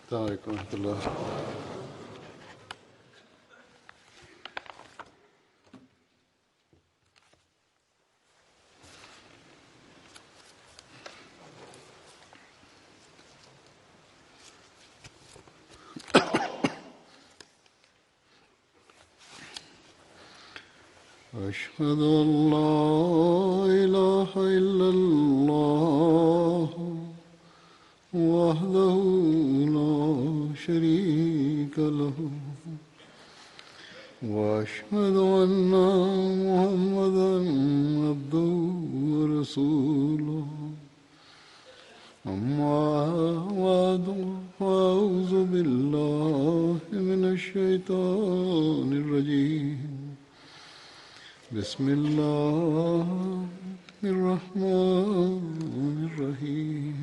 السلام عليكم ورحمة الله. أشهد أن لا إله إلا الله وحده لا شريك له وأشهد أن محمدا عبده ورسوله أما بعد فأعوذ بالله من الشيطان الرجيم بسم الله الرحمن الرحيم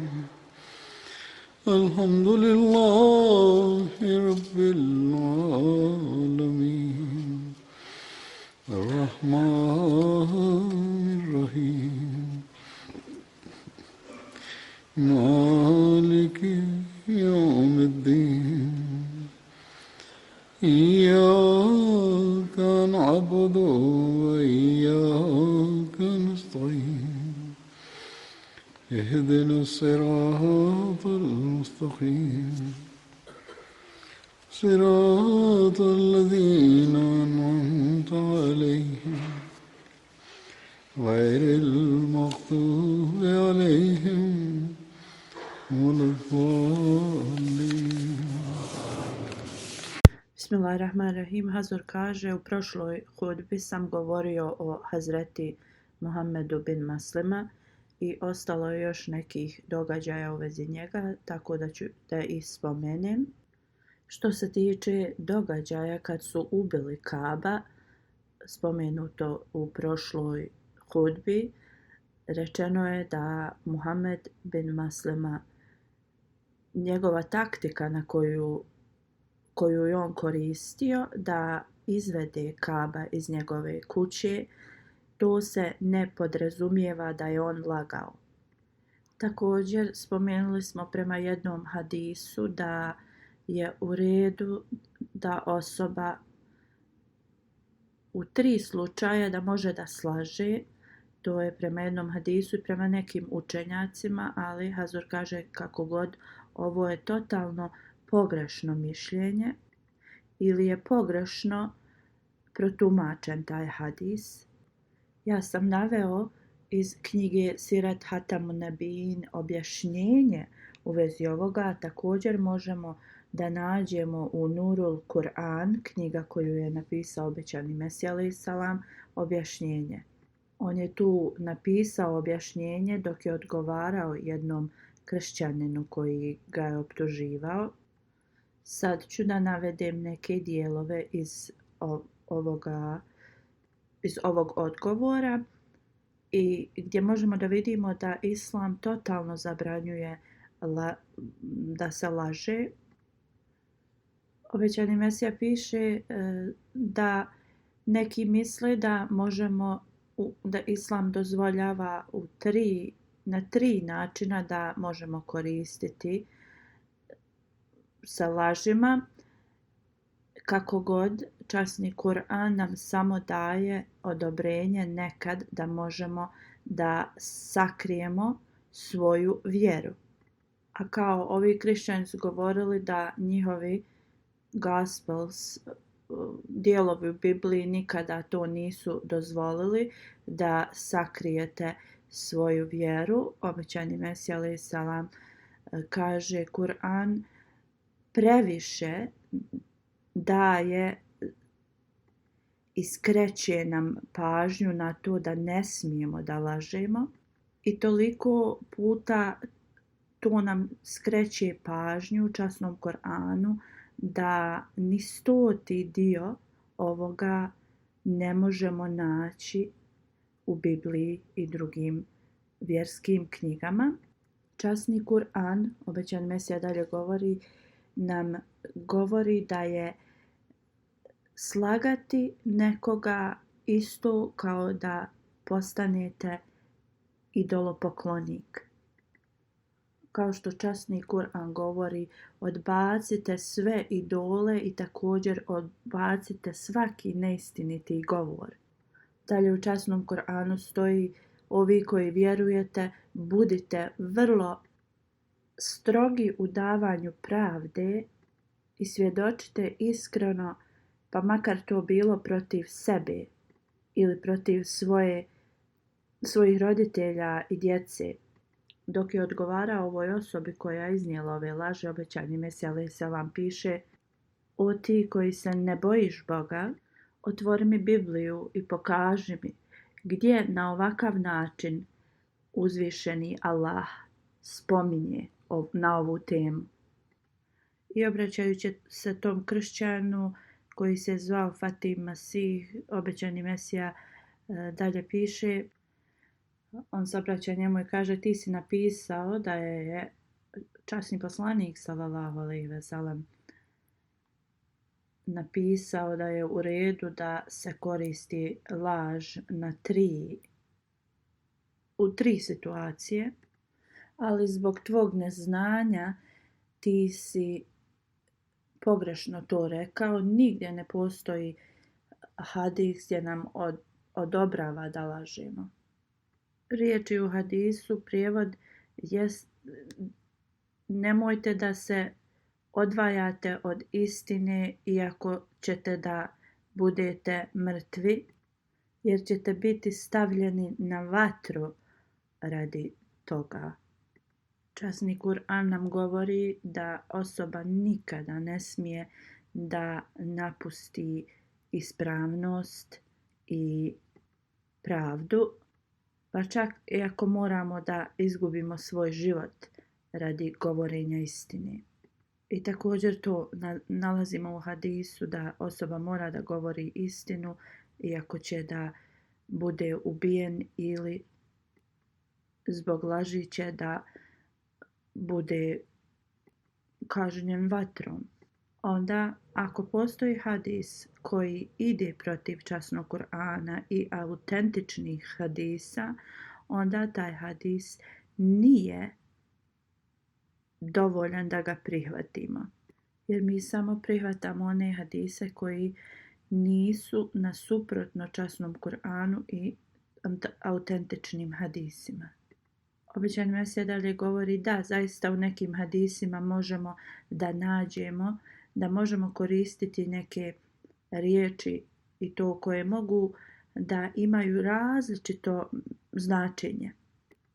الحمد لله رب العالمين الرحمن الرحيم مالك يوم الدين إياك نعبد وإياك نستعين اهدنا الصراط المستقيم صراط الذين أنعمت عليهم غير المغضوب عليهم ولا الضالين. Bismillahirrahmanirrahim. Hazur kaže, u prošloj hudbi sam govorio o Hazreti Muhammedu bin Maslima i ostalo je još nekih događaja u vezi njega, tako da ću da ih spomenem. Što se tiče događaja kad su ubili Kaba, spomenuto u prošloj hudbi, rečeno je da Muhammed bin Maslima, njegova taktika na koju je on koristio da izvede Kaba iz njegove kuće, to se ne podrazumijeva da je on lagao. Također spomenuli smo prema jednom hadisu da je u redu da osoba u 3 slučaja da može da slaže. To je prema jednom hadisu i prema nekim učenjacima, ali Hazur kaže kako god, ovo je totalno pogrešno mišljenje ili je pogrešno protumačen taj hadis. Ja sam naveo iz knjige Sirat Hatamun Nebijin objašnjenje u vezi ovoga. Također možemo da nađemo u Nurul Kur'an, knjiga koju je napisao obećani Mesija alejhi selam, objašnjenje. On je tu napisao objašnjenje dok je odgovarao jednom kršćaninu koji ga je optuživao. Sad ću da navedem neke dijelove iz ovog odgovora i gdje možemo da vidimo da Islam totalno zabranjuje da se laže. Obećani Mesija piše da neki misle da da Islam dozvoljava na 3 načina da možemo koristiti sa lažima. Kako god, časni Kur'an nam samo daje odobrenje nekad da možemo da sakrijemo svoju vjeru. A kao ovi kršćani su govorili da njihovi Gospels, dijelovi u Bibliji, nikada to nisu dozvolili da sakrijete svoju vjeru. Obećani Mesija alejhi selam kaže, Kur'an previše daje i skreće nam pažnju na to da ne smijemo da lažemo i toliko puta to nam skreće pažnju u časnom Koranu da ni 100. dio ovoga ne možemo naći u Bibliji i drugim vjerskim knjigama. Časni Kur'an, obećan Mesija dalje govori da je slagati nekoga isto kao da postanete idolopoklonik. Kao što časni Kur'an govori, odbacite sve idole i također odbacite svaki neistiniti govor. Dalje u časnom Kur'anu stoji: ovi koji vjerujete, budite vrlo strogi u davanju pravde i svjedočite iskreno, pa makar to bilo protiv sebe ili protiv svojih roditelja i djece. Dok je odgovarao ovoj osobi koja je iznijela ove laži, obećani Mesija a.s. piše: o ti koji se ne bojiš Boga, otvori mi Bibliju i pokaži mi gdje na ovakav način uzvišeni Allah spominje na ovu temu. I obraćajući se tom kršćanu koji se zvao Fatih Masih, obećani Mesija, dalje piše, on se obraća njemu i kaže: ti si napisao da je časni poslanik sallallahu alejhi ve sellem napisao da je u redu da se koristi laž u tri situacije, ali zbog tvog neznanja ti si pogrešno to rekao. Nigdje ne postoji hadis gdje nam odobrava da lažemo. Riječi u hadisu, prijevod jest: nemojte da se odvajate od istine iako ćete da budete mrtvi, jer ćete biti stavljeni na vatru radi toga. Časni Kur'an nam govori da osoba nikada ne smije da napusti ispravnost i pravdu, pa čak i ako moramo da izgubimo svoj život radi govorenja istine. I također to nalazimo u hadisu da osoba mora da govori istinu iako će da bude ubijen ili zbog laži će da bude kažnjen vatrom. Onda, ako postoji hadis koji ide protiv časnog Kur'ana i autentičnih hadisa, onda taj hadis nije dovoljan da ga prihvatimo. Jer mi samo prihvatamo one hadise koji nisu nasuprotno časnom Kur'anu i autentičnim hadisima. Obećani Mesija dalje govori da zaista u nekim hadisima možemo da nađemo, da možemo koristiti neke riječi i to koje mogu da imaju različito značenje.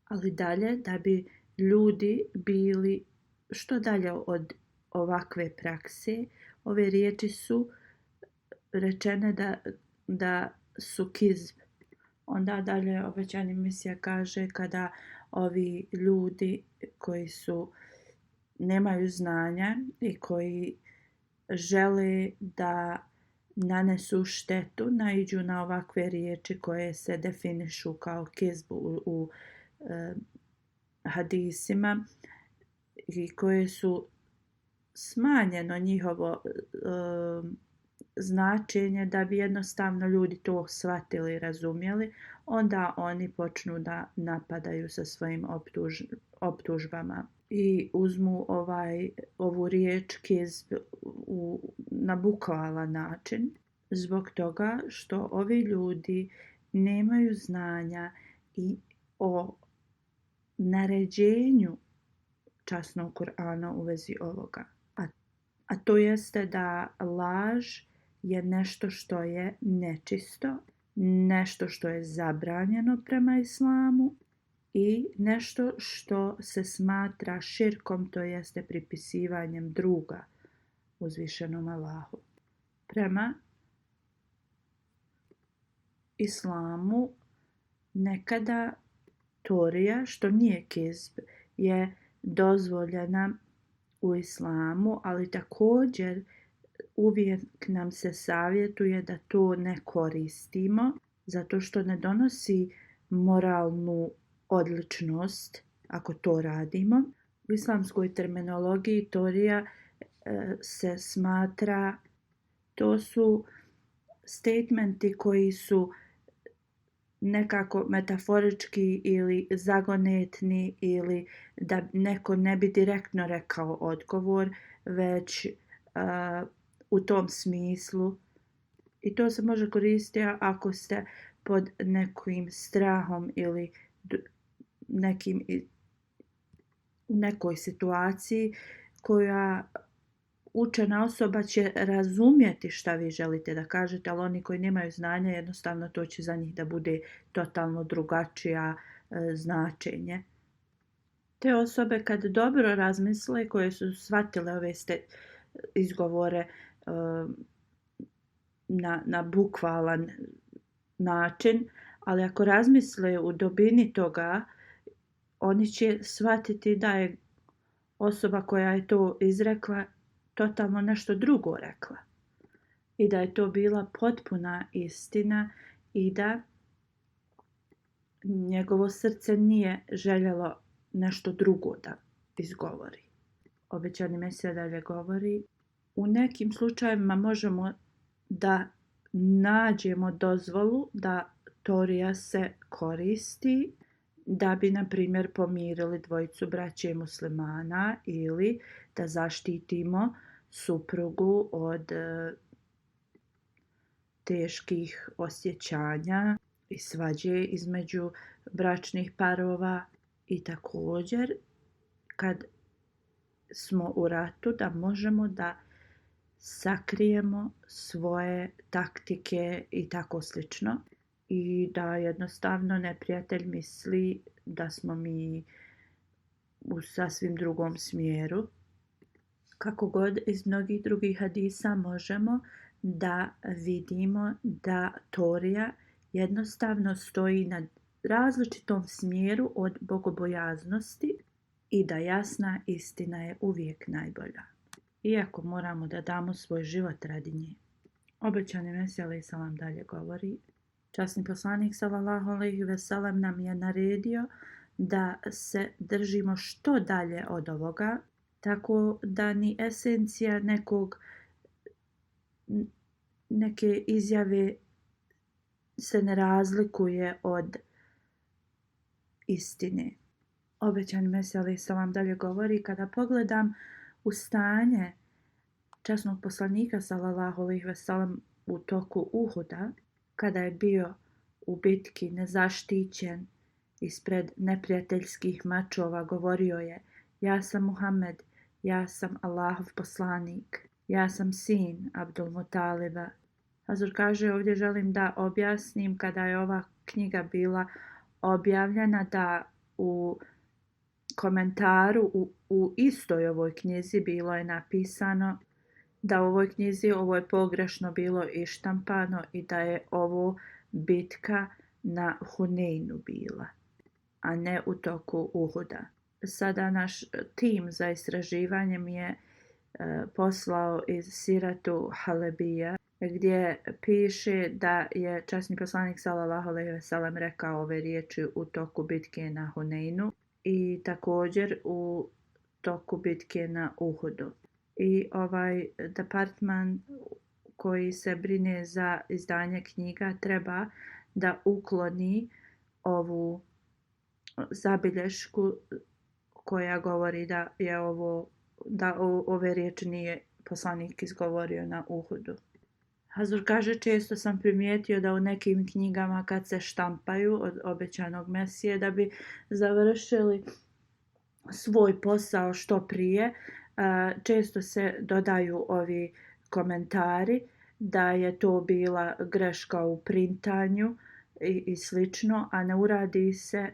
Ali dalje, da bi ljudi bili što dalje od ovakve prakse, ove riječi su rečene da su kizb. Onda dalje obećani Mesija kaže: kada ovi ljudi koji nemaju znanja i koji žele da nanesu štetu, naiđu na ovakve riječi koje se definišu kao kizbu u hadisima i koje su smanjeno njihovo značenje da bi jednostavno ljudi to shvatili i razumjeli, onda oni počnu da napadaju sa svojim optužbama i uzmu ovu riječ kizb na bukvalan način, zbog toga što ovi ljudi nemaju znanja i o naređenju časnog Kur'ana u vezi ovoga. A to jeste da laž je nešto što je nečisto, nešto što je zabranjeno prema islamu i nešto što se smatra širkom, to jeste pripisivanjem druga uzvišenom Allahu. Prema islamu nekada torija, što nije kizb, je dozvoljena u islamu, ali također uvijek nam se savjetuje da to ne koristimo, zato što ne donosi moralnu odličnost ako to radimo. U islamskoj terminologiji torija se smatra, to su statementi koji su nekako metaforički ili zagonetni ili da neko ne bi direktno rekao odgovor, već u tom smislu. I to se može koristiti ako ste pod nekim strahom ili nekim, u nekoj situaciji koja učena osoba će razumjeti šta vi želite da kažete, ali oni koji nemaju znanja jednostavno to će za njih da bude totalno drugačija značenje. Te osobe kad dobro razmisle, koje su shvatile ove izgovore na bukvalan način, ali ako razmisle u dubini toga, oni će shvatiti da je osoba koja je to izrekla totalno nešto drugo rekla. I da je to bila potpuna istina i da njegovo srce nije željelo nešto drugo da izgovori. Obećani Mesija dalje govori, u nekim slučajevima možemo da nađemo dozvolu da Torija se koristi da bi, na primjer, pomirili dvojicu braće muslimana ili da zaštitimo suprugu od teških osjećanja i svađe između bračnih parova. I također, kad smo u ratu, da možemo da sakrijemo svoje taktike i tako slično. I da jednostavno neprijatelj misli da smo mi u sasvim drugom smjeru. Kako god, iz mnogih drugih hadisa možemo da vidimo da Torija jednostavno stoji na različitom smjeru od bogobojaznosti i da jasna istina je uvijek najbolja. Iako moramo da damo svoj život radi nje. Obećani Mesija alejhi selam dalje govori, časni poslanik sallallahu alejhi ve sellem nam je naredio da se držimo što dalje od ovoga, tako da ni esencija neke izjave se ne razlikuje od istine. Obećani Mesija alejhi selam dalje govori, kada pogledam u stanje časnog poslanika sallallahu alejhi ve sellem u toku Uhuda, kada je bio u bitki nezaštićen ispred neprijateljskih mačova, govorio je: ja sam Muhammed, ja sam Allahov poslanik, ja sam sin Abdul Mutaliba. Hazur kaže, ovdje želim da objasnim, kada je ova knjiga bila objavljena, da u komentaru u istoj ovoj knjizi bilo je napisano da u ovoj knjizi ovo je pogrešno bilo ištampano i da je ovo bitka na Huneinu bila, a ne u toku Uhuda. Sada naš tim za istraživanje mi je poslao iz Siratu Halebija, gdje piše da je časni poslanik sallallahu alejhi ve sellem rekao ove riječi u toku bitke na Huneinu i također u toku bitke na Uhudu. I ovaj departman koji se brine za izdanje knjiga treba da ukloni ovu zabilješku koja govori da je ove riječi nije poslanik izgovorio na Uhudu. Hazur kaže, često sam primijetio da u nekim knjigama kad se štampaju od obećanog Mesije, da bi završili svoj posao što prije, često se dodaju ovi komentari da je to bila greška u printanju i slično, a ne uradi se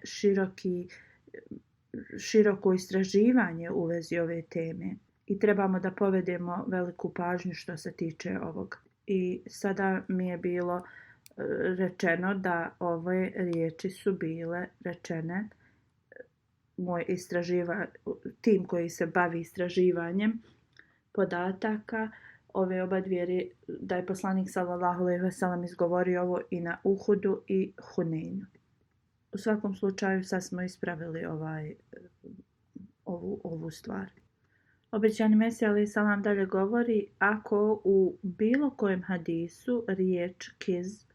široko istraživanje u vezi ove teme. I trebamo da povedemo veliku pažnju što se tiče ovog. I sada mi je bilo rečeno da ove riječi su bile rečene, tim koji se bavi istraživanjem podataka, ove oba dvije, da je poslanik sallallahu alejhi ve sellem izgovorio ovo i na Uhudu i Huneinu. U svakom slučaju sad smo ispravili ovu stvar. Obećani Mesija alejhi selam dalje govori, ako u bilo kojem hadisu riječ kiz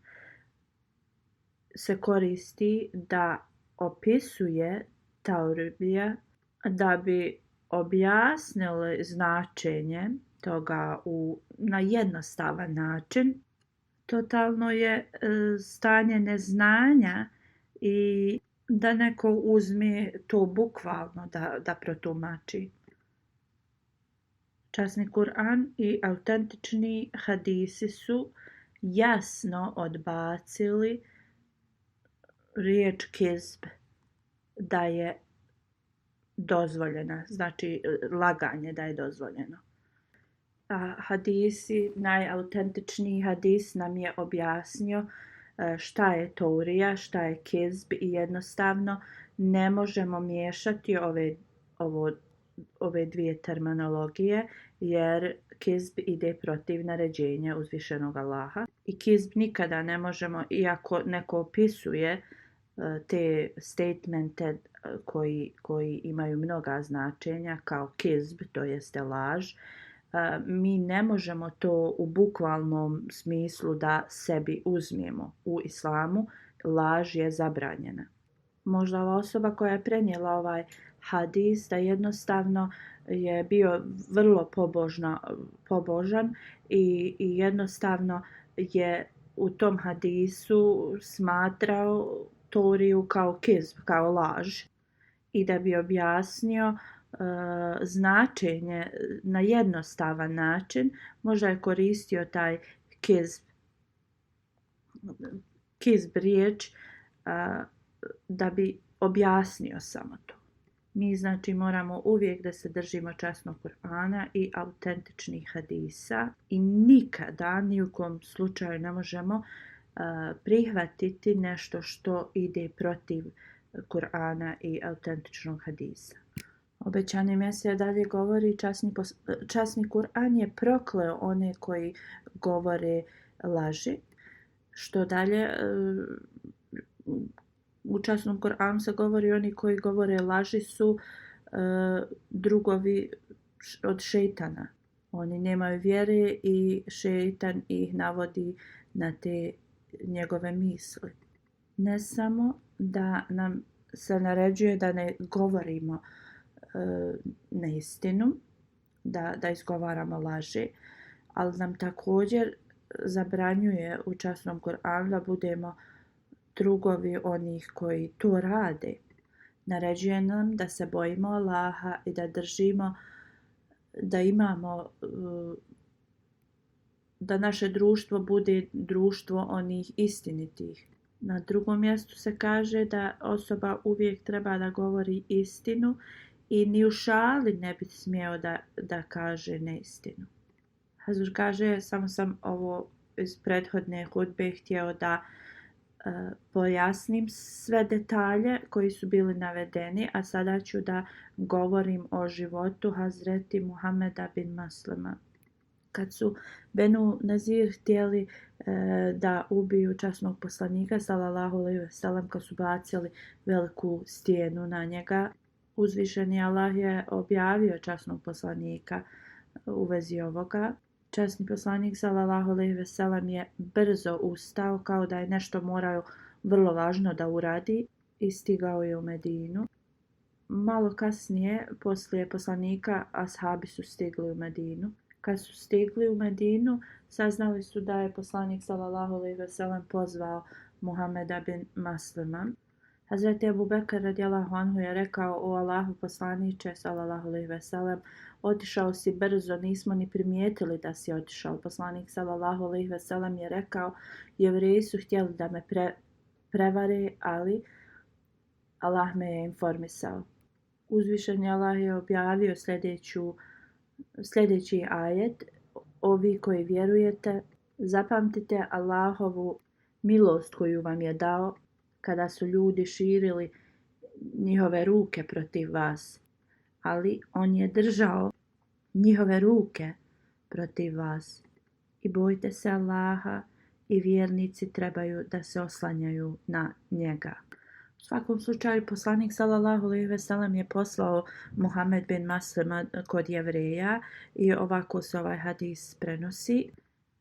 se koristi da opisuje tauribija da bi objasnili značenje toga na jednostavan način. Totalno je stanje neznanja i da neko uzme to bukvalno da protumači. Časni Kur'an i autentični hadisi su jasno odbacili riječ kizb da je dozvoljena, znači laganje da je dozvoljeno. A hadisi, najautentičniji hadis nam je objasnio šta je taurija, šta je kizb i jednostavno ne možemo miješati ove dvije terminologije jer kizb ide protiv naređenja uzvišenog Allaha i kizb nikada ne možemo, iako neko opisuje te statemente koji imaju mnoga značenja kao kizb, to jeste laž, mi ne možemo to u bukvalnom smislu da sebi uzmemo. U islamu laž je zabranjena. Možda ova osoba koja je prenijela ovaj hadis da jednostavno je bio vrlo pobožan i jednostavno je u tom hadisu smatrao tauriju kao kizb, kao laž i da bi objasnio značenje na jednostavan način, možda je koristio taj kizb riječ da bi objasnio samo to. Mi znači moramo uvijek da se držimo časnog Kur'ana i autentičnih hadisa i nikada, ni u kom slučaju ne možemo prihvatiti nešto što ide protiv Kur'ana i autentičnog hadisa. Obećani Mesija dalje govori, časni Kur'an je prokleo one koji govore laži, što dalje u časnom Kur'anu se govori oni koji govore laži su drugovi od šejtana. Oni nemaju vjere i šejtan ih navodi na te njegove misli. Ne samo da nam se naređuje da ne govorimo neistinu, da izgovaramo laži, ali nam također zabranjuje u časnom Kur'anu da budemo drugovi onih koji to rade. Naređuje nam da se bojimo Allaha i da držimo, da imamo, da naše društvo bude društvo onih istinitih. Na drugom mjestu se kaže da osoba uvijek treba da govori istinu i ni u šali ne bi smjeo da kaže neistinu. Hazur kaže, samo sam ovo iz prethodne hudbe htio da pojasnim sve detalje koji su bili navedeni, a sada ću da govorim o životu Hazreti Muhameda bin Maslima. Kad su Benu Nazir htjeli da ubiju časnog poslanika, sallallahu alejhi ve sellem, kad su bacili veliku stijenu na njega, uzvišeni Allah je objavio časnog poslanika u vezi ovoga. Časni poslanik sallallahu alejhi ve sellem je brzo ustao kao da je nešto morao vrlo važno da uradi i stigao je u Medinu. Malo kasnije, poslije poslanika, ashabi su stigli u Medinu. Kad su stigli u Medinu, saznali su da je poslanik sallallahu alejhi ve sellem pozvao Muhameda bin Maslima. Hazreti Ebu Bekr radijallahu anhu je rekao: o Allahu poslaniče sallallahu alejhi ve sellem, otišao si brzo, nismo ni primijetili da si otišao. Poslanik sallallahu alejhi ve sellem je rekao: Jevreji su htjeli da me prevare, ali Allah me je informisao. Uzvišeni Allah je objavio sljedeći ajet: ovi koji vjerujete, zapamtite Allahovu milost koju vam je dao kada su ljudi širili njihove ruke protiv vas, ali on je držao njihove ruke protiv vas. I bojte se Allaha i vjernici trebaju da se oslanjaju na njega. U svakom slučaju, poslanik sallallahu alejhi ve sellem je poslao Muhammed bin Maslima kod Jevreja i ovako se ovaj hadis prenosi.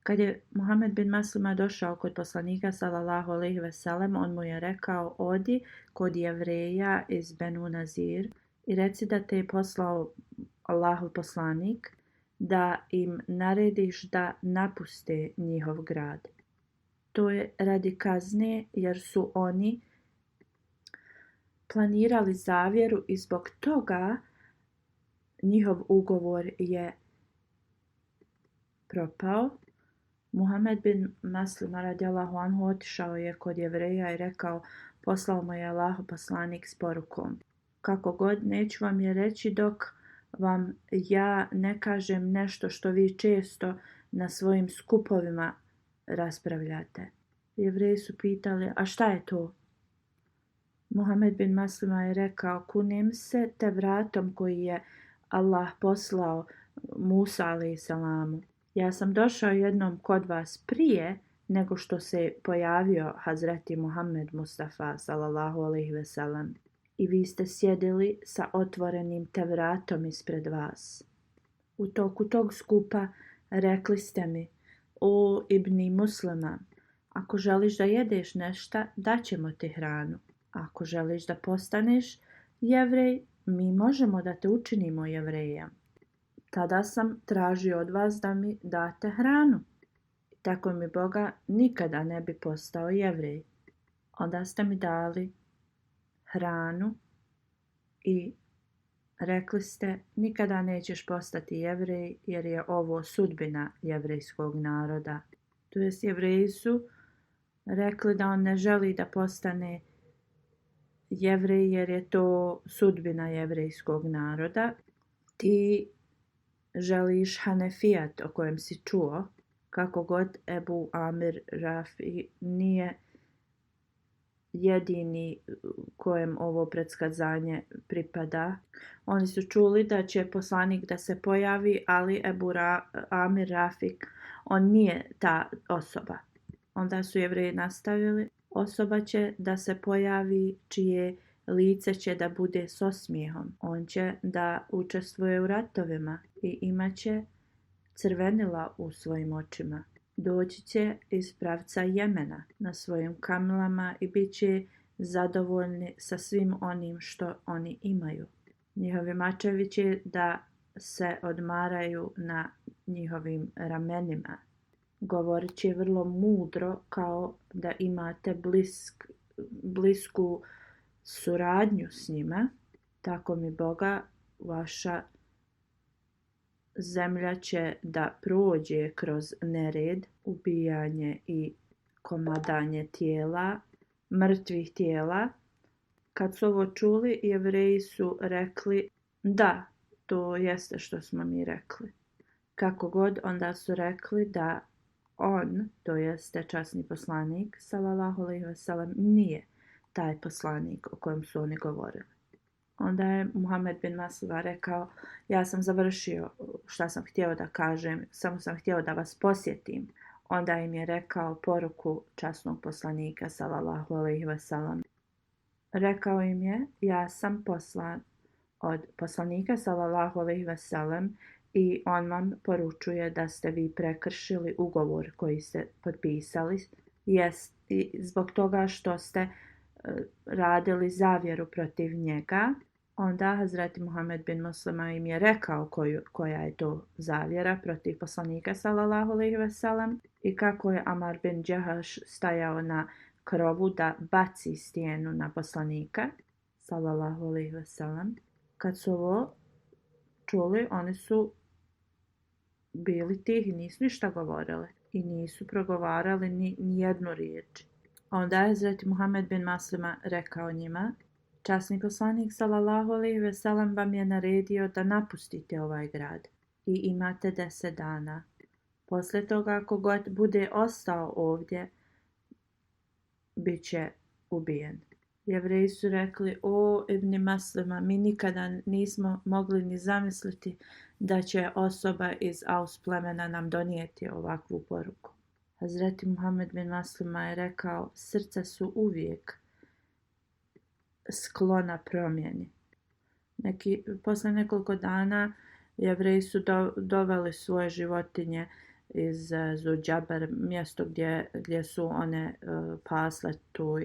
Kad je Muhammed bin Maslima došao kod poslanika sallallahu alejhi ve sellem, on mu je rekao: "Odi kod Jevreja iz Benu Nazir i reci da te je poslao Allahov poslanik da im narediš da napuste njihov grad. To je radi kazne jer su oni planirali zavjeru i zbog toga njihov ugovor je propao." Muhammed bin Maslima radijallahu anhu otišao je kod Jevreja i rekao: "Poslao mu je Allahov poslanik s porukom: Kako god, neću vam je reći dok vam ja ne kažem nešto što vi često na svojim skupovima raspravljate." Jevreji su pitali: "A šta je to?" Muhammed bin Maslima je rekao: "Kunem se te vratom koji je Allah poslao Musa a.s. Ja sam došao jednom kod vas prije nego što se pojavio Hazreti Muhammed Mustafa sallallahu alejhi ve sellem i vi ste sjedili sa otvorenim Tevratom ispred vas. U toku tog skupa rekli ste mi: O Ibni Muslima, ako želiš da jedeš nešto, daćemo ti hranu. Ako želiš da postaneš Jevrej, mi možemo da te učinimo Jevrejem. Tada sam tražio od vas da mi date hranu. Tako mi Boga nikada ne bi postao Jevrej. Onda ste mi dali hranu i rekli ste: nikada nećeš postati Jevrej jer je ovo sudbina jevrejskog naroda." To jest Jevreji su rekli da on ne želi da postane Jevrej jer je to sudbina jevrejskog naroda. Ti želiš Hanefijat o kojem si čuo, kako god Ebu Amir Rafi nije jedini kojem ovo predskazanje pripada. Oni su čuli da će poslanik da se pojavi, ali Ebu Amir Rafik, on nije ta osoba. Onda su Jevreji nastavili: osoba će da se pojavi čije lice će da bude s osmijehom. On će da učestvuje u ratovima i imaće crvenila u svojim očima. Doći će iz pravca Jemena na svojim kamelama i bit će zadovoljni sa svim onim što oni imaju. Njihovi mačevi će da se odmaraju na njihovim ramenima. Govorit će vrlo mudro kao da imate blisku suradnju s njima. Tako mi Boga, vaša zemlja će da prođe kroz nered, ubijanje i komadanje tijela, mrtvih tijela. Kad su ovo čuli, Jevreji su rekli: da, to jeste što smo mi rekli. Kako god, onda su rekli da on, to jeste časni poslanik sallallahu alejhi ve sellem, nije taj poslanik o kojem su oni govorili. Onda je Muhammed bin Maslima rekao: ja sam završio šta sam htio da kažem, samo sam htio da vas posjetim. Onda im je rekao poruku časnog poslanika sallallahu alejhi ve sellem. Rekao im je: ja sam poslan od poslanika sallallahu alejhi ve sellem i on vam poručuje da ste vi prekršili ugovor koji ste potpisali zbog toga što ste radili zavjeru protiv njega. Onda Hazreti Muhammed bin Maslima im je rekao koja je to zavjera protiv poslanika sallallahu alejhi ve sellem i kako je Amar bin Džahaš stajao na krovu da baci stijenu na poslanika sallallahu alejhi ve sellem. Kad su ovo čuli, oni su bili tihi, nisu ništa govorili i nisu progovarali ni jednu riječ. Onda je Hazreti Muhammed bin Maslima rekao njima: časni poslanik sallallahu alejhi ve sellem vam je naredio da napustite ovaj grad i imate 10 dana. Poslije toga, ako god bude ostao ovdje, bit će ubijen. Jevreji su rekli: o Ibn Maslima, mi nikada nismo mogli ni zamisliti da će osoba iz Aus plemena nam donijeti ovakvu poruku. Hazreti Muhammed bin Maslima je rekao: srca su uvijek sklona promjeni. Posle nekoliko dana Jevreji su doveli svoje životinje iz Zuđaber, mjesto gdje su one pasle tu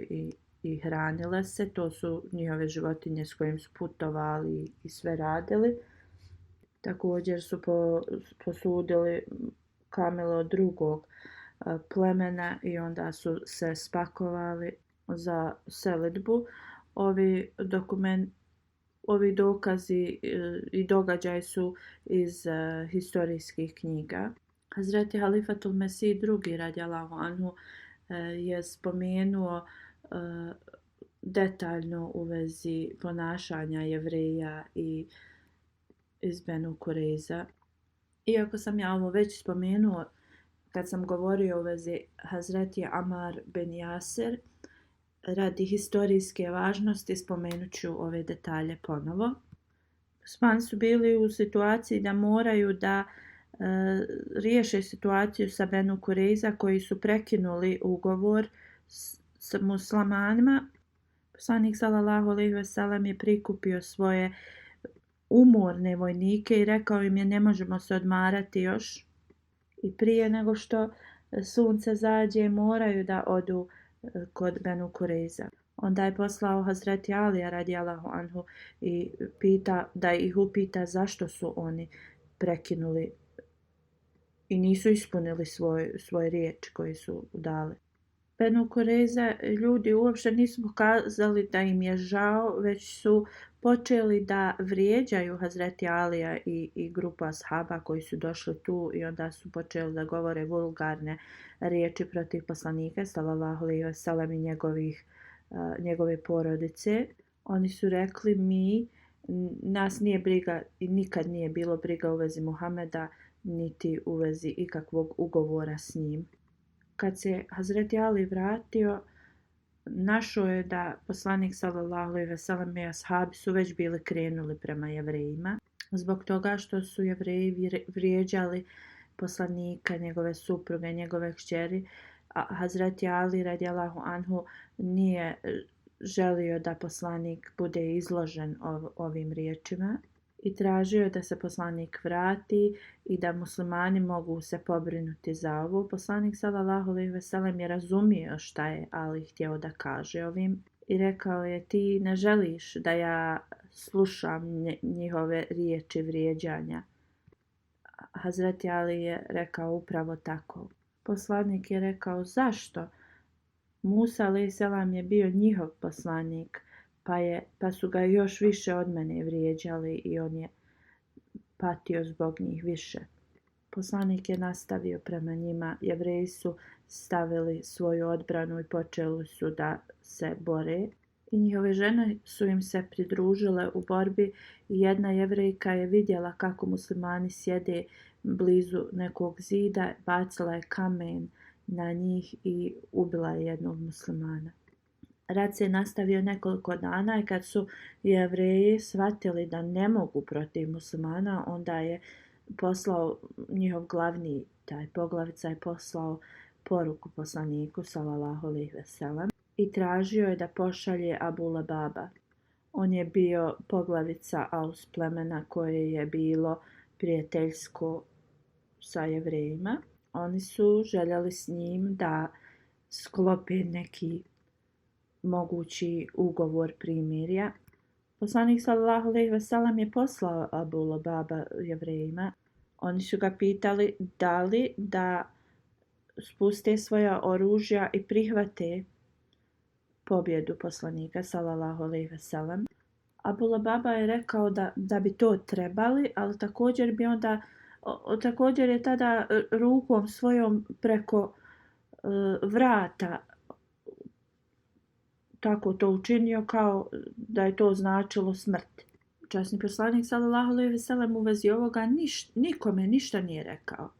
i hranile se. To su njihove životinje s kojim su putovali i sve radili. Također su posudili kamele od drugog plemena i onda su se spakovali za selidbu. Ovi dokazi i događaji su iz historijskih knjiga. Hazreti Halifatul Mesih II radijallahu anhu je spomenuo detaljno u vezi ponašanja Jevreja i iz Benu Kurejza. Iako sam ja ovo već spomenuo kad sam govorio u vezi Hazreti Amar ben Jaser, radi historijske važnosti spomenut ću ove detalje ponovo. Muslimani su bili u situaciji da moraju da riješe situaciju sa Benu Kurejza koji su prekinuli ugovor s muslimanima. Poslanik sallallahu alejhi ve sellem je prikupio svoje umorne vojnike i rekao im je ne možemo se odmarati još i prije nego što sunce zađe moraju da odu kod Benu Kurejza. Onda je poslao Hazreti Alija radijallahu anhu i da ih upita zašto su oni prekinuli i nisu ispunili svoje riječi koje su dali. Benu Kurejza ljudi uopšte nisu pokazali da im je žao, već su počeli da vrijeđaju Hazreti Alija i grupu ashaba koji su došli tu i onda su počeli da govore vulgarne riječi protiv poslanika sallallahu alejhi ve sellem i njegove porodice. Oni su rekli nas nije briga i nikad nije bilo briga u vezi Muhameda niti u vezi ikakvog ugovora s njim. Kad se Hazreti Ali vratio, našao je da poslanik sallallahu alejhi ve sellem i ashabi su već bili krenuli prema Jevrejima. Zbog toga što su Jevreji vrijeđali poslanika, njegove supruge, njegove kćeri, a Hazreti Ali radijallahu anhu nije želio da poslanik bude izložen ovim riječima i tražio da se poslanik vrati i da muslimani mogu se pobrinuti za ovo. Poslanik sallallahu alejhi ve sellem je razumio šta je Ali htio da kaže ovim i rekao je ti ne želiš da ja slušam njihove riječi vrijeđanja. Hazreti Ali je rekao upravo tako. Poslanik je rekao zašto? Musa alejhi selam je bio njihov poslanik, pa su ga još više od mene vrijeđali i on je patio zbog njih više. Poslanik je nastavio prema njima. Jevreji su stavili svoju odbranu i počeli su da se bore. I njihove žene su im se pridružile u borbi i jedna Jevrejka je vidjela kako muslimani sjede blizu nekog zida, bacila je kamen na njih i ubila je jednog muslimana. Rat se nastavio nekoliko dana i kad su Jevreji shvatili da ne mogu protiv muslimana, onda je poslao njihov glavni, taj poglavica je poslao poruku poslaniku sallallahu alejhi ve sellem i tražio je da pošalje Abu Lababa. On je bio poglavica Aus plemena koje je bilo prijateljsko sa Jevrejima. Oni su željeli s njim da sklope neki mogući ugovor primirja. Poslanik sallallahu alejhi ve sellem je poslao Abu Lababa Jevrejima. Oni su ga pitali da li da spuste svoja oružja i prihvate pobjedu poslanika sallallahu alejhi ve sellem. Abu Lababa je rekao da bi to trebali, ali također je tada rukom svojom preko vrata tako to učinio kao da je to značilo smrt. Časni poslanik sallallahu alejhi ve sellem u vezi ovoga nikome ništa nije rekao.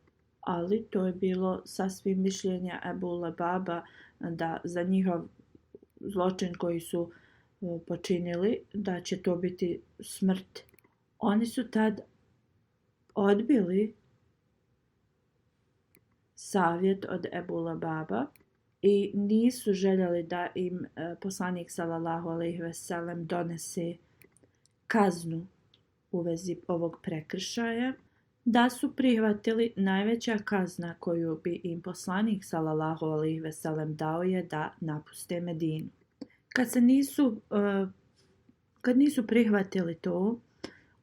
Ali to je bilo sasvim mišljenja Abu Lababa da za njihov zločin koji su počinili da će to biti smrt. Oni su tad odbili savjet od Abu Lababa i nisu željeli da im poslanik sallallahu alejhi ve sellem donese kaznu u vezi ovog prekršaja. da su prihvatili najveća kazna koju bi im poslanik sallallahu alejhi ve sellem dao je da napuste Medinu. Kad nisu prihvatili to,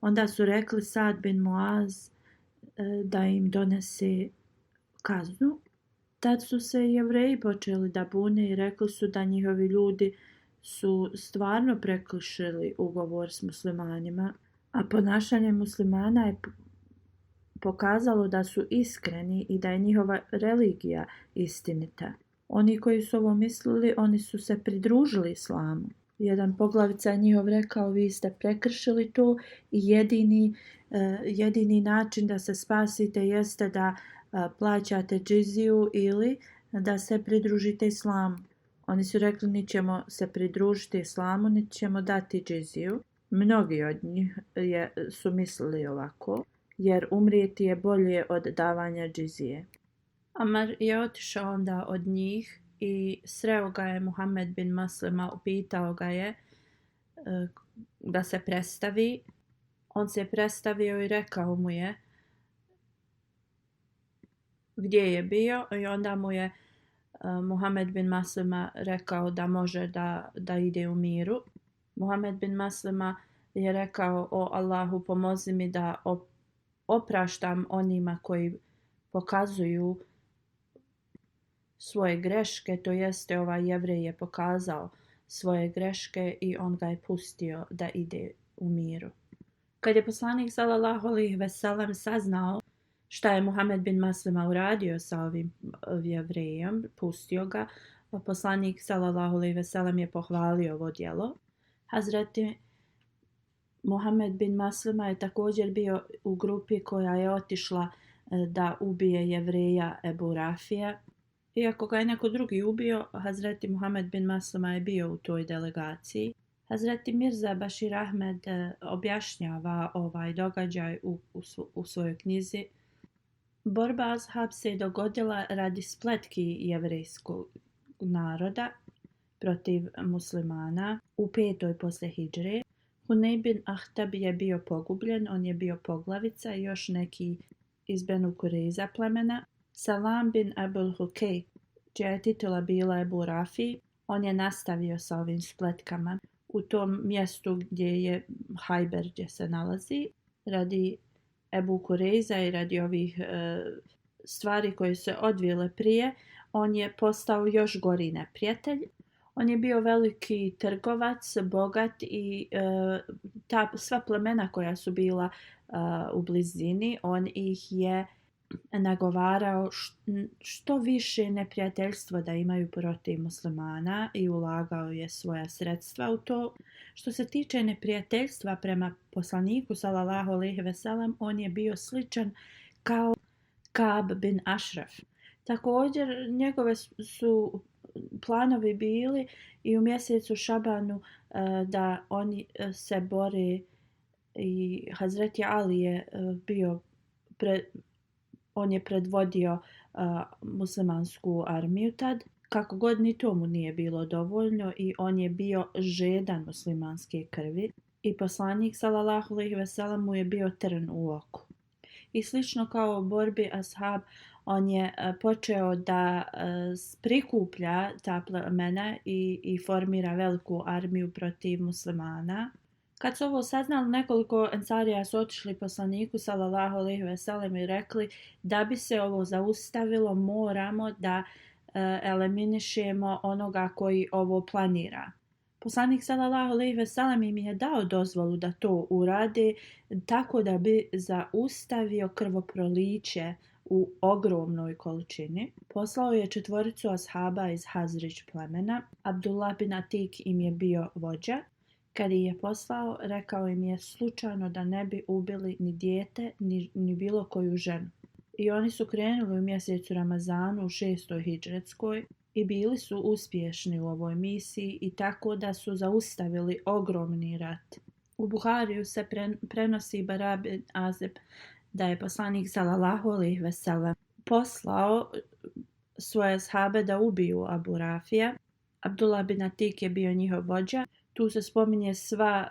onda su rekli Sad bin Muaz da im donese kaznu. Tad su se Jevreji počeli da bune i rekli su da njihovi ljudi su stvarno prekršili ugovor s muslimanima, a ponašanje muslimana je pokazalo da su iskreni i da je njihova religija istinita. Oni koji su ovo mislili, oni su se pridružili islamu. Jedan poglavica njihov rekao, vi ste prekršili to i jedini način da se spasite jeste da plaćate džiziju ili da se pridružite islamu. Oni su rekli, ni ćemo se pridružiti islamu, ni ćemo dati džiziju. Mnogi od njih su mislili ovako, jer umrijeti je bolje od davanja džizije. Amar je otišao onda od njih i sreo ga je Muhammed bin Maslima, upitao ga je da se predstavi. On se predstavio i rekao mu je gdje je bio i onda mu je Muhammed bin Maslima rekao da može da ide u miru. Muhammed bin Maslima je rekao, o Allahu, pomozi mi da opraštam onima koji pokazuju svoje greške, to jeste ovaj Jevrej je pokazao svoje greške i on ga je pustio da ide u miru. Kad je poslanik sallallahu alejhi ve sellem saznao šta je Muhammed bin Maslima uradio sa ovim Jevrejem, pustio ga, poslanik sallallahu alejhi ve sellem je pohvalio ovo djelo. Hazreti Muhammed bin Maslima je također bio u grupi koja je otišla da ubije Jevreja Ebu Rafija. Iako ga je neko drugi ubio, Hazreti Muhammed bin Maslima je bio u toj delegaciji. Hazreti Mirza Bashir Ahmed objašnjava ovaj događaj u svojoj knjizi. Borba Ashab se dogodila radi spletki jevrejskog naroda protiv muslimana u 5. posle hidžre. Hunej bin Ahtab je bio pogubljen, on je bio poglavica i još neki iz Benu Kureza plemena. Salam bin Abul Hukej, čija je titula bila Ebu Rafi, on je nastavio sa ovim spletkama u tom mjestu gdje je Hajber, gdje se nalazi, radi Ebu Kureza i radi ovih stvari koje se odvile prije. On je postao još gori neprijatelj. On je bio veliki trgovac, bogat i sva plemena koja su bila u blizini, on ih je nagovarao što više neprijateljstva da imaju protiv muslimana i ulagao je svoja sredstva u to. Što se tiče neprijateljstva prema poslaniku sallallahu alejhi ve sellem, on je bio sličan kao Kab bin Ashraf. Također njegove su planovi bili i u mjesecu Šabanu da oni se bore i Hazreti Ali je bio on je predvodio muslimansku armiju tad. Kako god ni tomu nije bilo dovoljno i on je bio žedan muslimanske krvi i poslanik sallallahu alejhi ve sellem mu je bio trn u oku. I slično kao u borbi Ashab, on je počeo da prikuplja ta plemena i formira veliku armiju protiv muslimana. Kad su ovo saznali, nekoliko ensarija su otišli poslaniku sallallahu alejhi ve sellem i rekli da bi se ovo zaustavilo, moramo da eliminišemo onoga koji ovo planira. Poslanik sallallahu alejhi ve sellem im je dao dozvolu da to urade tako da bi zaustavio krvoproliće u ogromnoj količini. Poslao je 4 ashaba iz Hazrić plemena. Abdullah bin Atik im je bio vođa. Kad je poslao, rekao im je slučajno da ne bi ubili ni dijete, ni bilo koju ženu. I oni su krenuli u mjesecu Ramazanu u 6. hidžretskoj i bili su uspješni u ovoj misiji i tako da su zaustavili ogromni rat. U Buhariju se prenosi Bara bin Azib da je poslanik sallallahu alejhi ve sellem poslao svoje ashabe da ubiju Abu Rafija. Abdullah bin Atik je bio njihov vođa. Tu se spominje sva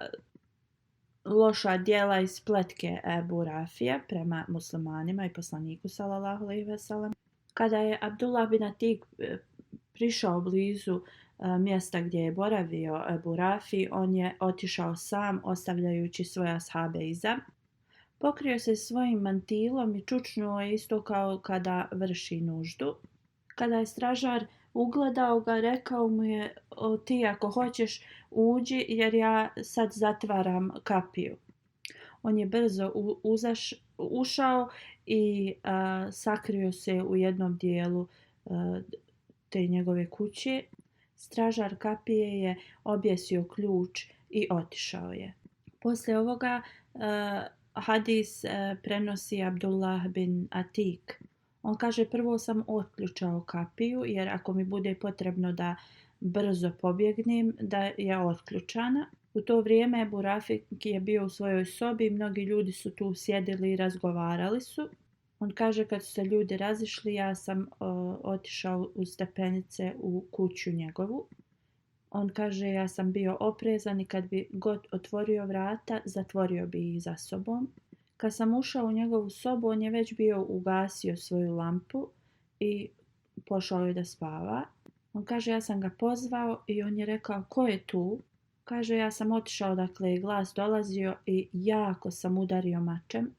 loša djela i spletke Ebu Rafija prema muslimanima i poslaniku sallallahu alejhi ve sellem. Kada je Abdullah bin Atik prišao blizu mjesta gdje je boravio Ebu Rafi, on je otišao sam, ostavljajući svoje ashabe iza. Pokrio se svojim mantilom i čučnuo je isto kao kada vrši nuždu. Kada je stražar ugledao ga, rekao mu je: ti ako hoćeš uđi jer ja sad zatvaram kapiju. On je brzo ušao i sakrio se u jednom dijelu te njegove kuće. Stražar kapije je objesio ključ i otišao je. Poslije ovoga hadis prenosi Abdullah bin Atik. On kaže: prvo sam otključao kapiju jer ako mi bude potrebno da brzo pobjegnem da je otključana. U to vrijeme Ebu Rafik je bio u svojoj sobi, mnogi ljudi su tu sjedili i razgovarali su. On kaže: kad su se ljudi razišli, ja sam otišao uz stepenice u kuću njegovu. On kaže: ja sam bio oprezan i kad bi god otvorio vrata, zatvorio bi ih za sobom. Kad sam ušao u njegovu sobu, on je već bio ugasio svoju lampu i pošao je da spava. On kaže: ja sam ga pozvao i on je rekao: ko je tu? Kaže: ja sam otišao dakle je glas dolazio i jako sam udario mačem.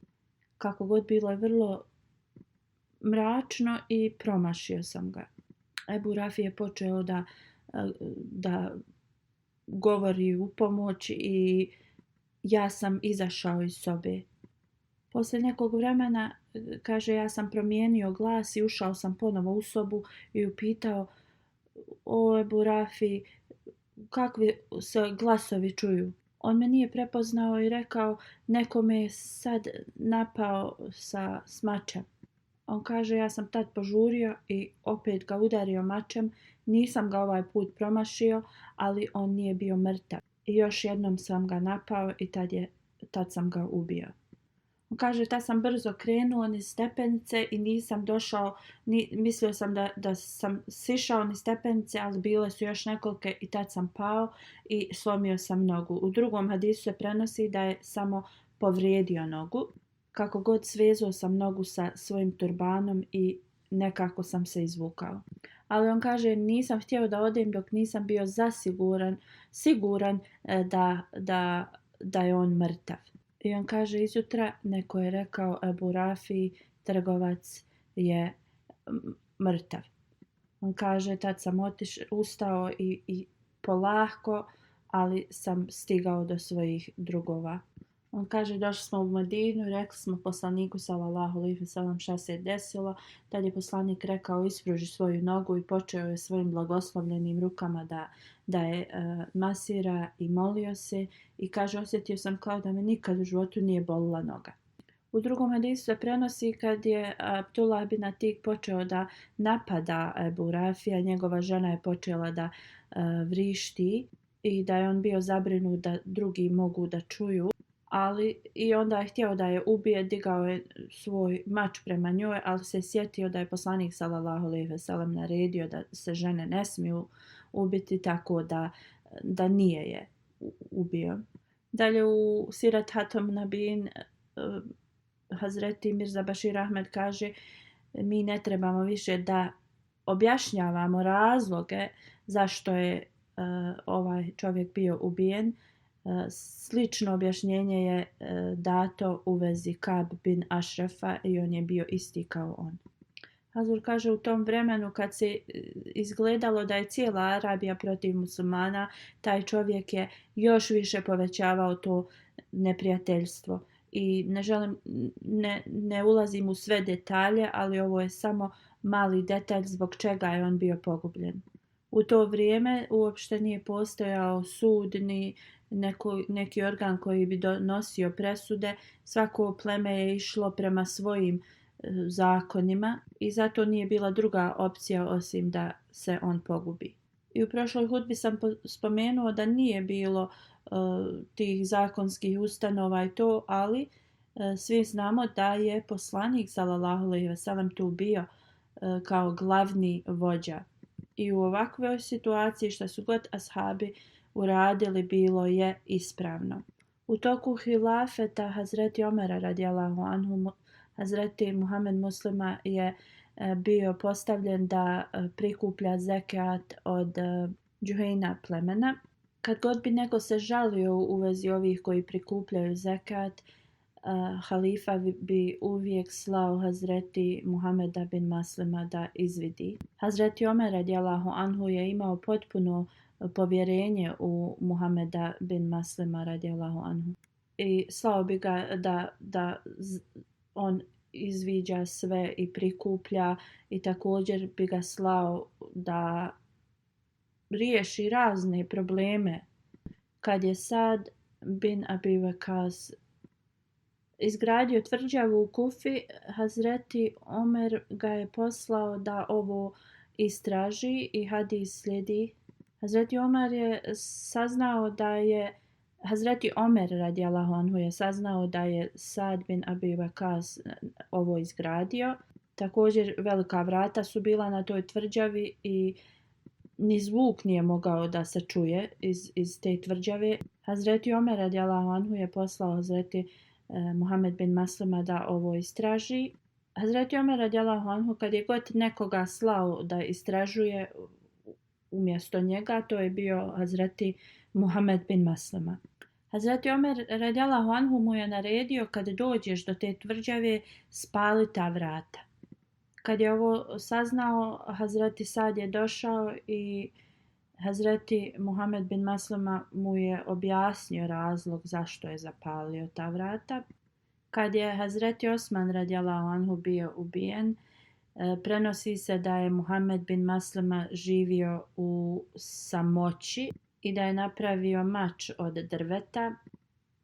Kako god bilo je vrlo mračno i promašio sam ga. Ebu Rafi je počeo da govori u pomoć i ja sam izašao iz sobe. Poslije nekog vremena, kaže, ja sam promijenio glas i ušao sam ponovo u sobu i upitao: o Ebu Rafi, kakvi se glasovi čuju? On me nije prepoznao i rekao: neko me je sad napao sa mačem. On kaže: ja sam tad požurio i opet ga udario mačem. Nisam ga ovaj put promašio, ali on nije bio mrtav. I još jednom sam ga napao i tad sam ga ubio. On kaže: tad sam brzo krenuo niz stepenice i nisam došao, mislio sam da sam sišao niz stepenice, ali bile su još nekolike i tad sam pao i slomio sam nogu. U drugom hadisu se prenosi da je samo povrijedio nogu. Kako god, svezao sam nogu sa svojim turbanom i nekako sam se izvukao. Ali on kaže: nisam htio da odem dok nisam bio siguran da je on mrtav. I on kaže: izjutra neko je rekao Ebu Rafi, trgovac je mrtav. On kaže: tad sam ustao i polahko, ali sam stigao do svojih drugova. On kaže: došli smo u Medinu i rekli smo poslaniku sallallahu alejhi ve sellem šta se je desilo. Tad je poslanik rekao: ispruži svoju nogu i počeo je svojim blagoslovljenim rukama da je masira i molio se i kaže: osjetio sam kao da me nikad u životu nije bolila noga. U drugom hadisu se prenosi kad je Abdullah bin Atik počeo da napada Ebu Rafija, njegova žena je počela da vrišti i da je on bio zabrinut da drugi mogu da čuju. Ali i onda je htio da je ubije, digao je svoj mač prema njoj, ali se sjetio da je poslanik sallallahu alejhi ve sellem naredio da se žene ne smiju ubiti, tako da nije je ubio. Dalje u Sirat Hatam Nabin Hazreti Mirza Bashir Ahmed kaže: mi ne trebamo više da objašnjavamo razloge zašto je ovaj čovjek bio ubijen. Slično objašnjenje je dato u vezi Kab bin Ašrafa i on je bio isti kao on. Hazur kaže: u tom vremenu kad se izgledalo da je cijela Arabija protiv muslimana, taj čovjek je još više povećavao to neprijateljstvo. I ne ulazim u sve detalje, ali ovo je samo mali detalj zbog čega je on bio pogubljen. U to vrijeme uopšte nije postojao sud ni neki organ koji bi donosio presude. Svako pleme je išlo prema svojim zakonima i zato nije bila druga opcija osim da se on pogubi. I u prošloj hudbi sam spomenuo da nije bilo tih zakonskih ustanova i to, ali svi znamo da je poslanik sallallahu alejhi ve sellem tu bio kao glavni vođa. I u ovakvoj situaciji što su god ashabi uradili bilo je ispravno. U toku hilafeta Hazreti Omera radijallahu anhu, Hazreti Muhammed Muslima je bio postavljen da prikuplja zekat od Džuhejna plemena. Kad god bi neko se žalio u vezi ovih koji prikupljaju zekat, halifa bi uvijek slao Hazreti Muhameda bin Maslima da izvidi. Hazreti Omer radijallahu anhu je imao potpuno povjerenje u Muhameda bin Maslima radijallahu anhu. I slao bi ga da on izviđa sve i prikuplja i također bi ga slao da riješi razne probleme. Kad je Sad bin Abi Waqas izgradio tvrđavu u Kufi, Hazreti Omer ga je poslao da ovo istraži i hadis slijedi. Hazreti Omer je saznao da je Hazreti Omer radijallahu anhu je saznao da je Sad bin Abi Waqas ovo izgradio. Također velika vrata su bila na toj tvrđavi i ni zvuk nije mogao da se čuje iz te tvrđave. Hazreti Omer radijallahu anhu je poslao Hazreti Muhammed bin Maslima da ovo istraži. Hazreti Omer radijallahu anhu kad je god nekoga slao da istražuje umjesto njega, to je bio Hazreti Muhammed bin Maslima. Hazreti Omer radijallahu anhu mu je naredio kad dođeš do te tvrđave spali ta vrata. Kad je ovo saznao, Hazreti Sad je došao i Hazreti Muhammed bin Maslima mu je objasnio razlog zašto je zapalio ta vrata. Kad je Hazreti Osman radijallahu anhu bio ubijen, prenosi se da je Muhammed bin Maslima živio u samoći i da je napravio mač od drveta.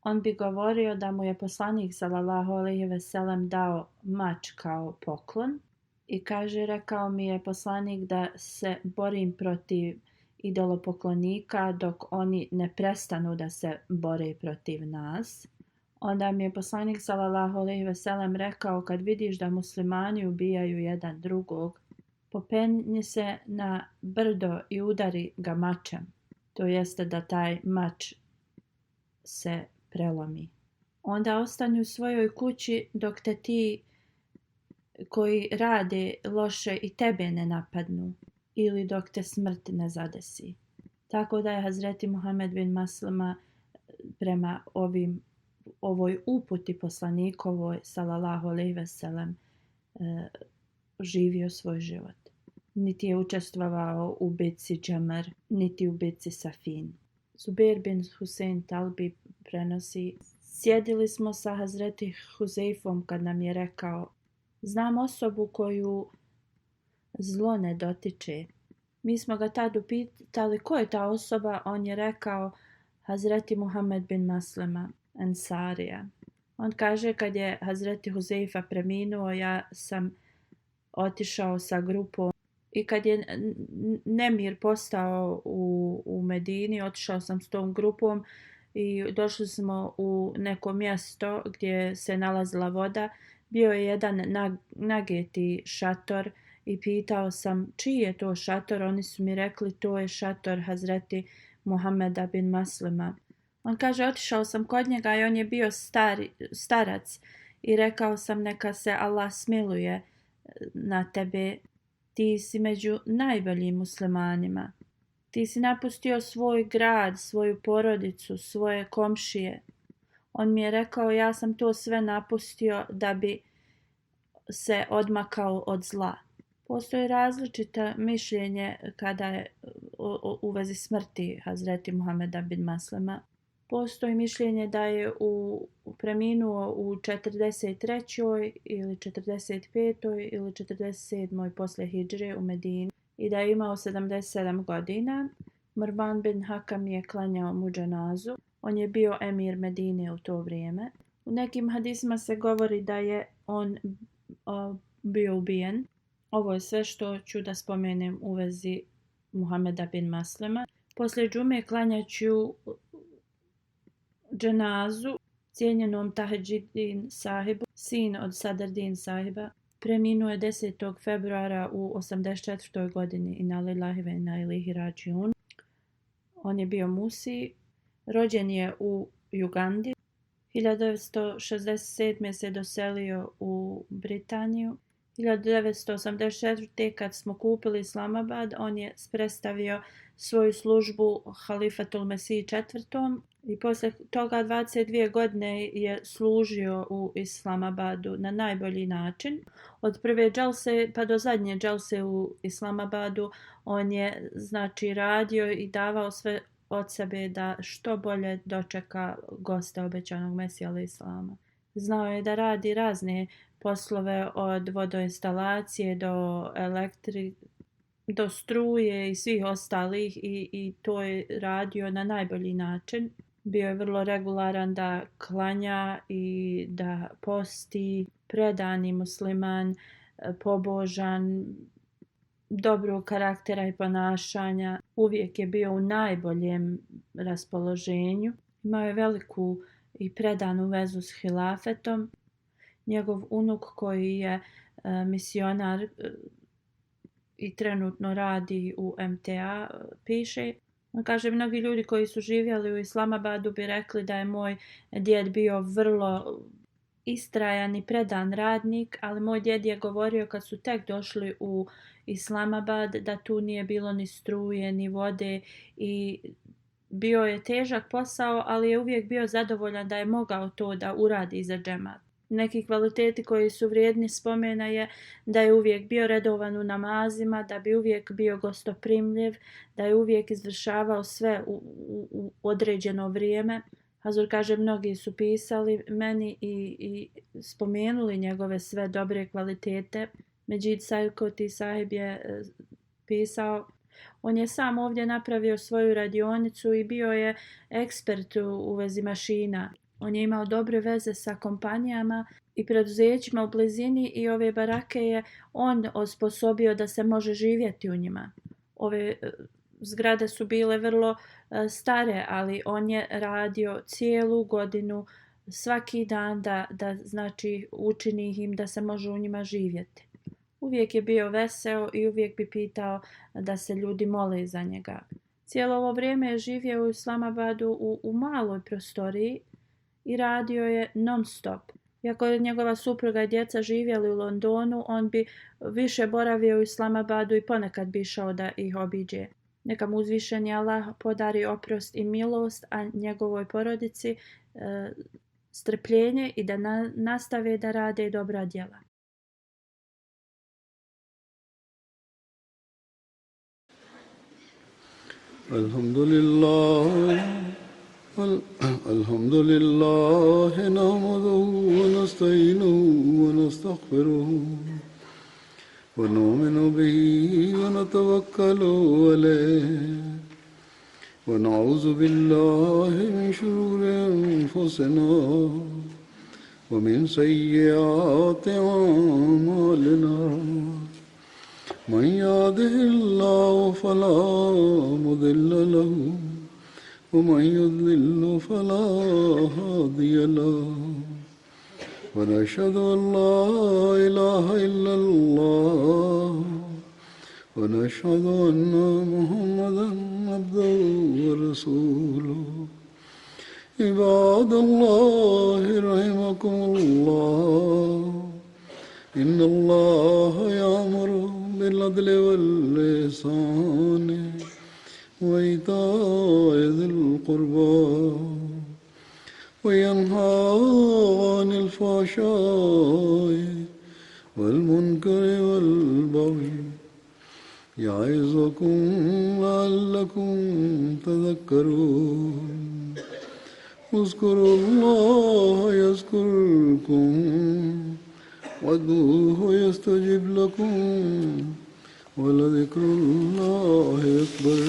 On bi govorio da mu je poslanik sallallahu alejhi ve sellem dao mač kao poklon i kaže, rekao mi je poslanik da se borim protiv idolopoklonika dok oni ne prestanu da se bore protiv nas. Onda mi je poslanik sallallahu alejhi ve sellem rekao, kad vidiš da muslimani ubijaju jedan drugog, popenji se na brdo i udari ga mačem. To jeste da taj mač se prelomi. Onda ostani u svojoj kući dok te ti koji rade loše i tebe ne napadnu ili dok te smrt ne zadesi. Tako da je Hazreti Muhammed bin Maslima prema ovoj uputi poslanikovoj sallallahu alejhi ve sellem živio svoj život. Niti je učestvovao u bitci Džemr, niti u bitci Safin. Zubair bin Husein Talbi prenosi, sjedili smo sa Hazreti Huzeifom kad nam je rekao, znam osobu koju zlo ne dotiče. Mi smo ga tad upitali ko je ta osoba, on je rekao Hazreti Muhammed bin Maslima Ansarija. On kaže, kad je Hazreti Huzeifa preminuo, ja sam otišao sa grupom i kad je nemir postao u Medini, otišao sam s tom grupom i došli smo u neko mjesto gdje se nalazila voda. Bio je jedan nageti šator i pitao sam čiji je to šator. Oni su mi rekli to je šator Hazreti Muhammeda bin Maslima. On kaže, otišao sam kod njega i on je bio starac i rekao sam, neka se Allah smiluje na tebe. Ti si među najboljim muslimanima. Ti si napustio svoj grad, svoju porodicu, svoje komšije. On mi je rekao, ja sam to sve napustio da bi se odmakao od zla. Postoji različito mišljenje kada je u vezi smrti Hazreti Muhameda bin Maslima. Postoji mišljenje da je preminuo u 43. ili 45. ili 47. poslije hidžre u Medini i da je imao 77 godina. Marwan bin Hakam je klanjao mu dženazu. On je bio emir Medine u to vrijeme. U nekim hadisima se govori da je on bio ubijen. Ovo je sve što ću da spomenem u vezi Muhameda bin Maslima. Poslije džume klanjat ću dženazu cijenjenom Taheđidin sahibu, sin od Sadrdin sahiba. Preminuo je 10. februara u 84. godini. Inna lillahi ve inna ilaihi rađiun. On je bio Musi. Rođen je u Ugandi. 1967. se doselio u Britaniju. 1984. kad smo kupili Islamabad, on je predstavio svoju službu Halifatul Mesih IV. I poslije toga 22 godine je služio u Islamabadu na najbolji način. Od prve džalse pa do zadnje džalse u Islamabadu on je znači radio i davao sve od sebe da što bolje dočeka gosta obećanog Mesija alejhi selama. Znao je da radi razne poslove od vodoinstalacije do struje i svih ostalih i to je radio na najbolji način. Bio je vrlo regularan da klanja i da posti, predani musliman, pobožan, dobrog karaktera i ponašanja. Uvijek je bio u najboljem raspoloženju. Imao je veliku i predanu vezu s hilafetom. Njegov unuk koji je misionar i trenutno radi u MTA piše. On kaže, mnogi ljudi koji su živjeli u Islamabadu bi rekli da je moj djed bio vrlo istrajan i predan radnik, ali moj djed je govorio kad su tek došli u Islamabad da tu nije bilo ni struje ni vode i bio je težak posao, ali je uvijek bio zadovoljan da je mogao to da uradi za džemat. Neki kvaliteti koji su vrijedni spomena je da je uvijek bio redovan u namazima, da bi uvijek bio gostoprimljiv, da je uvijek izvršavao sve u određeno vrijeme. Hazur kaže, mnogi su pisali meni i spomenuli njegove sve dobre kvalitete. Međid Sajkoti sahib je pisao, on je sam ovdje napravio svoju radionicu i bio je ekspert u vezi mašina. On je imao dobre veze sa kompanijama i preduzećima u blizini i ove barake je on osposobio da se može živjeti u njima. Ove zgrade su bile vrlo stare, ali on je radio cijelu godinu, svaki dan da znači učini im da se može u njima živjeti. Uvijek je bio veseo i uvijek bi pitao da se ljudi mole za njega. Cijelo ovo vrijeme je živio u Islamabadu u maloj prostoriji i radio je non stop. Iako je njegova supruga i djeca živjeli u Londonu, on bi više boravio u Islamabadu i ponekad bi išao da ih obiđe. Neka mu uzvišeni Allah podari oprost i milost, a njegovoj porodici strpljenje i da nastave da rade dobra djela. Alhamdulillah nahmaduhu wa nasta'inuhu wa nastaghfiruhu wa nu'minu bihi wa natawakkalu alayhi wa na'udhu billahi min shururi anfusina wa min sayyiati a'malina. من يهده الله فلا مضل له ومن يضلل فلا هادي له ونشهد أن لا إله إلا الله ونشهد أن محمدا عبده ورسوله عباد الله رحمكم الله إن الله يأمر بالعدل والإحسان وإيتاء ذي القربى وينهى عن الفحشاء والمنكر والبغي يعظكم لعلكم تذكرون اذكروا الله يذكركم وادعوه يستجب لكم ولذكر الله أكبر.